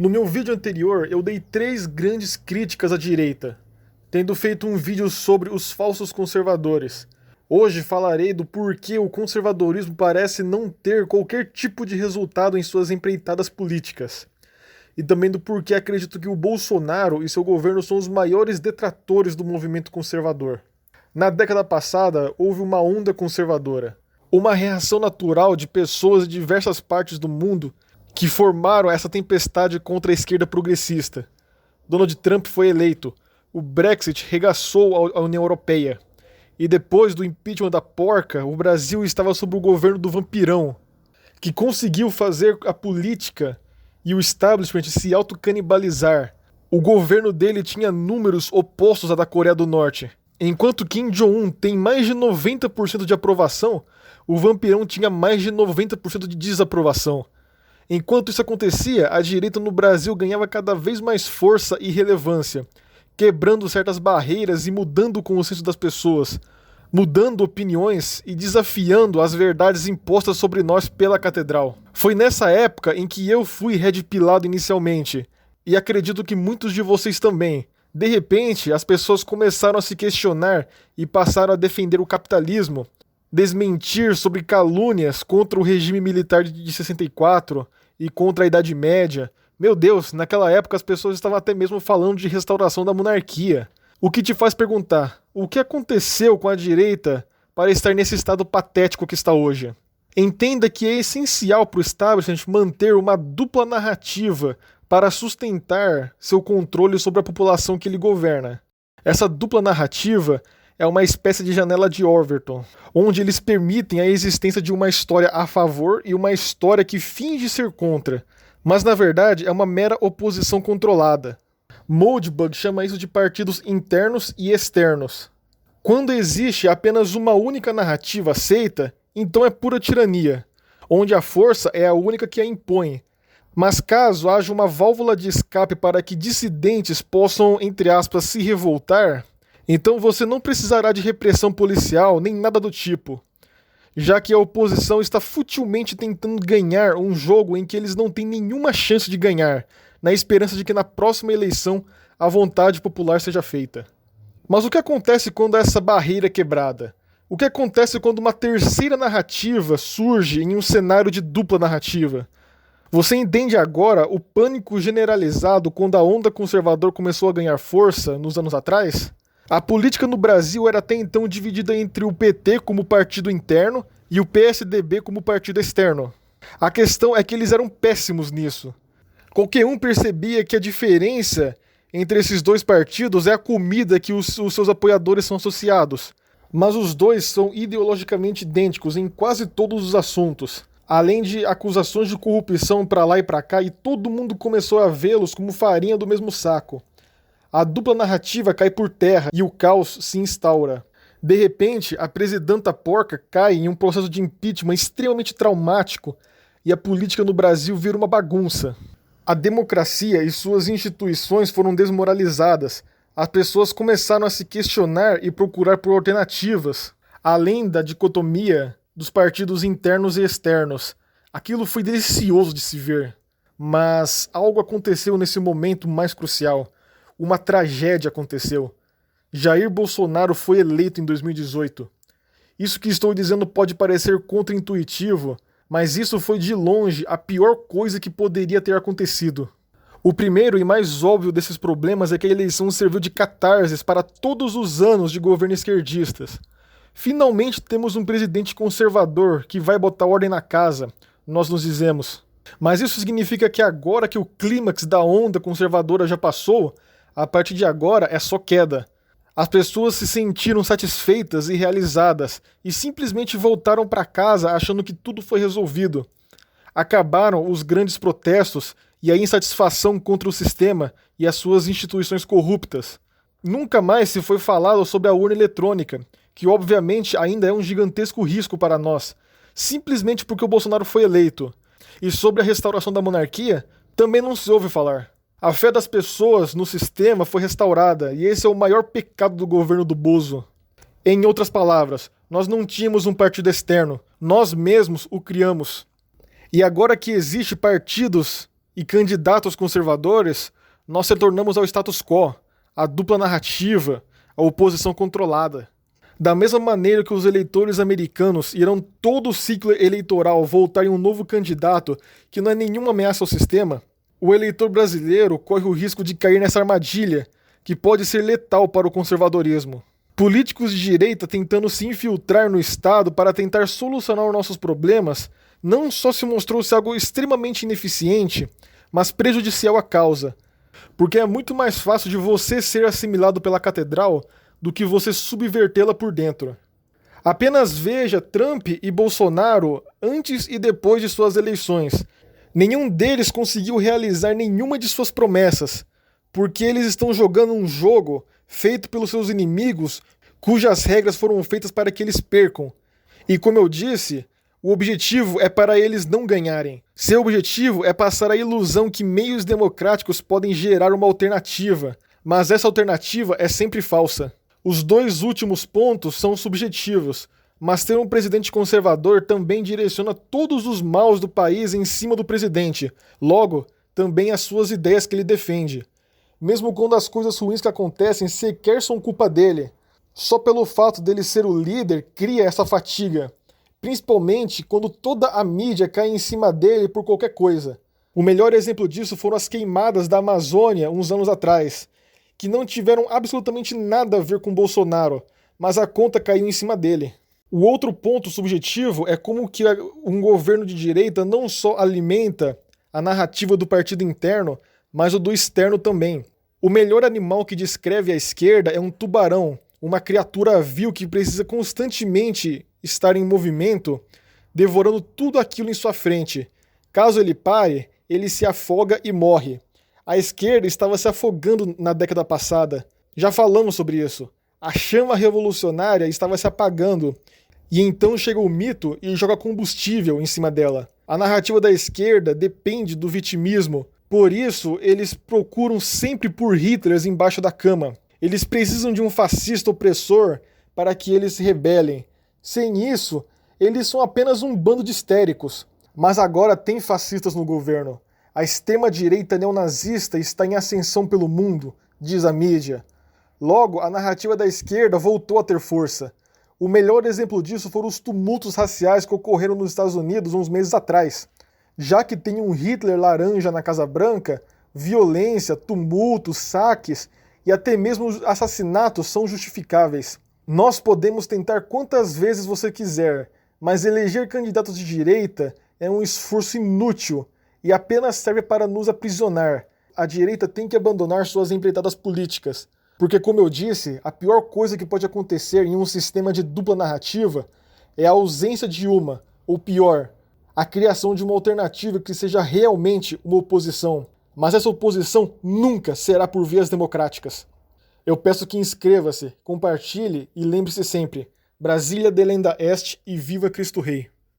No meu vídeo anterior, eu dei 3 grandes críticas à direita, tendo feito um vídeo sobre os falsos conservadores. Hoje falarei do porquê o conservadorismo parece não ter qualquer tipo de resultado em suas empreitadas políticas. E também do porquê acredito que o Bolsonaro e seu governo são os maiores detratores do movimento conservador. Na década passada, houve uma onda conservadora, uma reação natural de pessoas de diversas partes do mundo que formaram essa tempestade contra a esquerda progressista. Donald Trump foi eleito, o Brexit regaçou a União Europeia, e depois do impeachment da porca, o Brasil estava sob o governo do vampirão, que conseguiu fazer a política e o establishment se autocanibalizar. O governo dele tinha números opostos à da Coreia do Norte. Enquanto Kim Jong-un tem mais de 90% de aprovação, o vampirão tinha mais de 90% de desaprovação. Enquanto isso acontecia, a direita no Brasil ganhava cada vez mais força e relevância, quebrando certas barreiras e mudando o consenso das pessoas, mudando opiniões e desafiando as verdades impostas sobre nós pela catedral. Foi nessa época em que eu fui redpilado inicialmente, e acredito que muitos de vocês também. De repente, as pessoas começaram a se questionar e passaram a defender o capitalismo, desmentir sobre calúnias contra o regime militar de 64 e contra a Idade Média. Meu Deus, naquela época as pessoas estavam até mesmo falando de restauração da monarquia. O que te faz perguntar, o que aconteceu com a direita para estar nesse estado patético que está hoje? Entenda que é essencial para o establishment manter uma dupla narrativa para sustentar seu controle sobre a população que ele governa. Essa dupla narrativa é uma espécie de janela de Overton, onde eles permitem a existência de uma história a favor e uma história que finge ser contra, mas na verdade é uma mera oposição controlada. Moldbug chama isso de partidos internos e externos. Quando existe apenas uma única narrativa aceita, então é pura tirania, onde a força é a única que a impõe. Mas caso haja uma válvula de escape para que dissidentes possam, entre aspas, se revoltar, então você não precisará de repressão policial nem nada do tipo, já que a oposição está futilmente tentando ganhar um jogo em que eles não têm nenhuma chance de ganhar, na esperança de que na próxima eleição a vontade popular seja feita. Mas o que acontece quando essa barreira é quebrada? O que acontece quando uma terceira narrativa surge em um cenário de dupla narrativa? Você entende agora o pânico generalizado quando a onda conservadora começou a ganhar força nos anos atrás? A política no Brasil era até então dividida entre o PT como partido interno e o PSDB como partido externo. A questão é que eles eram péssimos nisso. Qualquer um percebia que a diferença entre esses dois partidos é a comida que os seus apoiadores são associados. Mas os dois são ideologicamente idênticos em quase todos os assuntos. Além de acusações de corrupção para lá e para cá, e todo mundo começou a vê-los como farinha do mesmo saco. A dupla narrativa cai por terra e o caos se instaura. De repente, a presidenta porca cai em um processo de impeachment extremamente traumático e a política no Brasil vira uma bagunça. A democracia e suas instituições foram desmoralizadas. As pessoas começaram a se questionar e procurar por alternativas, além da dicotomia dos partidos internos e externos. Aquilo foi delicioso de se ver. Mas algo aconteceu nesse momento mais crucial. Uma tragédia aconteceu. Jair Bolsonaro foi eleito em 2018. Isso que estou dizendo pode parecer contraintuitivo, mas isso foi de longe a pior coisa que poderia ter acontecido. O primeiro e mais óbvio desses problemas é que a eleição serviu de catarse para todos os anos de governo esquerdistas. Finalmente temos um presidente conservador que vai botar ordem na casa, nós nos dizemos. Mas isso significa que agora que o clímax da onda conservadora já passou, a partir de agora é só queda. As pessoas se sentiram satisfeitas e realizadas e simplesmente voltaram para casa achando que tudo foi resolvido. Acabaram os grandes protestos e a insatisfação contra o sistema e as suas instituições corruptas. Nunca mais se foi falado sobre a urna eletrônica, que obviamente ainda é um gigantesco risco para nós, simplesmente porque o Bolsonaro foi eleito. E sobre a restauração da monarquia, também não se ouve falar. A fé das pessoas no sistema foi restaurada, e esse é o maior pecado do governo do Bozo. Em outras palavras, nós não tínhamos um partido externo, nós mesmos o criamos. E agora que existem partidos e candidatos conservadores, nós retornamos ao status quo, à dupla narrativa, à oposição controlada. Da mesma maneira que os eleitores americanos irão todo o ciclo eleitoral votar em um novo candidato que não é nenhuma ameaça ao sistema, o eleitor brasileiro corre o risco de cair nessa armadilha, que pode ser letal para o conservadorismo. Políticos de direita tentando se infiltrar no Estado para tentar solucionar os nossos problemas não só se mostrou-se algo extremamente ineficiente, mas prejudicial à causa. Porque é muito mais fácil de você ser assimilado pela catedral do que você subvertê-la por dentro. Apenas veja Trump e Bolsonaro antes e depois de suas eleições. Nenhum deles conseguiu realizar nenhuma de suas promessas, porque eles estão jogando um jogo feito pelos seus inimigos, cujas regras foram feitas para que eles percam. E como eu disse, o objetivo é para eles não ganharem. Seu objetivo é passar a ilusão que meios democráticos podem gerar uma alternativa, mas essa alternativa é sempre falsa. Os dois últimos pontos são subjetivos, mas ter um presidente conservador também direciona todos os maus do país em cima do presidente, logo, também as suas ideias que ele defende. Mesmo quando as coisas ruins que acontecem sequer são culpa dele. Só pelo fato dele ser o líder cria essa fatiga, principalmente quando toda a mídia cai em cima dele por qualquer coisa. O melhor exemplo disso foram as queimadas da Amazônia uns anos atrás, que não tiveram absolutamente nada a ver com Bolsonaro, mas a conta caiu em cima dele. O outro ponto subjetivo é como que um governo de direita não só alimenta a narrativa do partido interno, mas o do externo também. O melhor animal que descreve a esquerda é um tubarão, uma criatura vil que precisa constantemente estar em movimento, devorando tudo aquilo em sua frente. Caso ele pare, ele se afoga e morre. A esquerda estava se afogando na década passada. Já falamos sobre isso. A chama revolucionária estava se apagando. E então chega o mito e joga combustível em cima dela. A narrativa da esquerda depende do vitimismo. Por isso, eles procuram sempre por Hitlers embaixo da cama. Eles precisam de um fascista opressor para que eles se rebelem. Sem isso, eles são apenas um bando de histéricos. Mas agora tem fascistas no governo. A extrema-direita neonazista está em ascensão pelo mundo, diz a mídia. Logo, a narrativa da esquerda voltou a ter força. O melhor exemplo disso foram os tumultos raciais que ocorreram nos Estados Unidos uns meses atrás. Já que tem um Hitler laranja na Casa Branca, violência, tumultos, saques e até mesmo assassinatos são justificáveis. Nós podemos tentar quantas vezes você quiser, mas eleger candidatos de direita é um esforço inútil e apenas serve para nos aprisionar. A direita tem que abandonar suas empreitadas políticas, porque, como eu disse, a pior coisa que pode acontecer em um sistema de dupla narrativa é a ausência de uma, ou pior, a criação de uma alternativa que seja realmente uma oposição. Mas essa oposição nunca será por vias democráticas. Eu peço que inscreva-se, compartilhe e lembre-se sempre: Brasília delenda est e viva Cristo Rei.